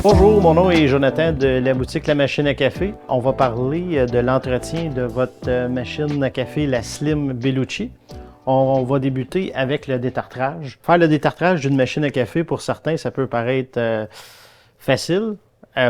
Bonjour, mon nom est Jonathan de la boutique La Machine à Café. On va parler de l'entretien de votre machine à café, la Slim Bellucci. On va débuter avec le détartrage. Faire le détartrage d'une machine à café, pour certains, ça peut paraître facile.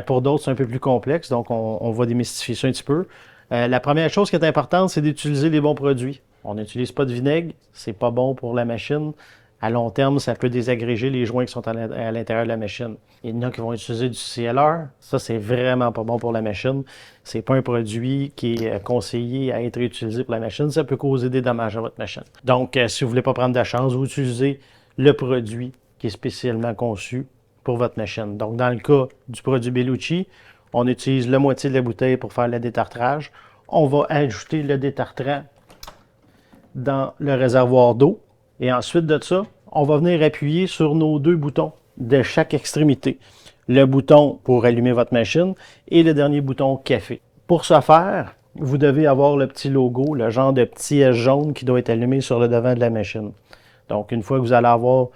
Pour d'autres, c'est un peu plus complexe, donc on va démystifier ça un petit peu. La première chose qui est importante, c'est d'utiliser les bons produits. On n'utilise pas de vinaigre, c'est pas bon pour la machine. À long terme, ça peut désagréger les joints qui sont à l'intérieur de la machine. Il y en a qui vont utiliser du CLR. Ça, c'est vraiment pas bon pour la machine. C'est pas un produit qui est conseillé à être utilisé pour la machine. Ça peut causer des dommages à votre machine. Donc, si vous voulez pas prendre de chance, vous utilisez le produit qui est spécialement conçu pour votre machine. Donc, dans le cas du produit Bellucci, on utilise la moitié de la bouteille pour faire le détartrage. On va ajouter le détartrant dans le réservoir d'eau. Et ensuite de ça, on va venir appuyer sur nos deux boutons de chaque extrémité. Le bouton pour allumer votre machine et le dernier bouton café. Pour ce faire, vous devez avoir le petit logo, le genre de petit S jaune qui doit être allumé sur le devant de la machine. Donc, une fois que vous allez avoir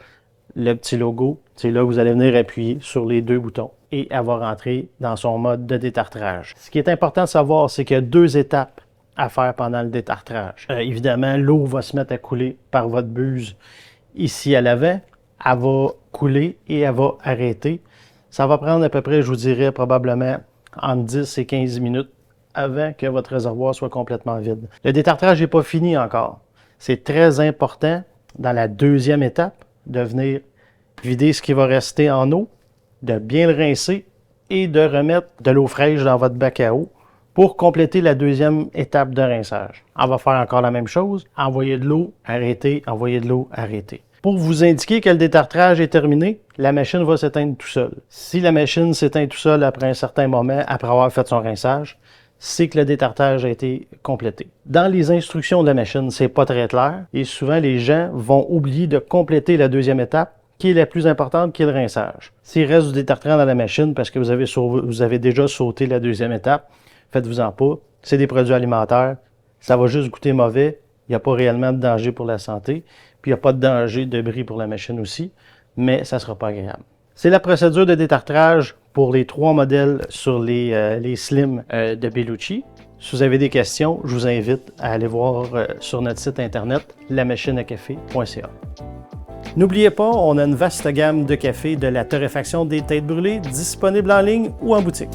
le petit logo, c'est là que vous allez venir appuyer sur les deux boutons et elle va rentrer dans son mode de détartrage. Ce qui est important de savoir, c'est qu'il y a deux étapes à faire pendant le détartrage. Évidemment, l'eau va se mettre à couler par votre buse ici à l'avant. Elle va couler et elle va arrêter. Ça va prendre à peu près, je vous dirais, probablement entre 10 et 15 minutes avant que votre réservoir soit complètement vide. Le détartrage n'est pas fini encore. C'est très important dans la deuxième étape de venir vider ce qui va rester en eau, de bien le rincer et de remettre de l'eau fraîche dans votre bac à eau pour compléter la deuxième étape de rinçage. On va faire encore la même chose, envoyer de l'eau, arrêter, envoyer de l'eau, arrêter. Pour vous indiquer que le détartrage est terminé, la machine va s'éteindre tout seul. Si la machine s'éteint tout seul après un certain moment, après avoir fait son rinçage, c'est que le détartrage a été complété. Dans les instructions de la machine, c'est pas très clair et souvent les gens vont oublier de compléter la deuxième étape qui est la plus importante, qui est le rinçage. S'il reste du détartrant dans la machine parce que vous avez déjà sauté la deuxième étape, faites-vous-en pas. C'est des produits alimentaires. Ça va juste goûter mauvais. Il n'y a pas réellement de danger pour la santé. Puis il n'y a pas de danger de bris pour la machine aussi. Mais ça ne sera pas agréable. C'est la procédure de détartrage pour les trois modèles sur les Slim de Bellucci. Si vous avez des questions, je vous invite à aller voir sur notre site internet lamachineacafé.ca. N'oubliez pas, on a une vaste gamme de café de la torréfaction des têtes brûlées disponible en ligne ou en boutique.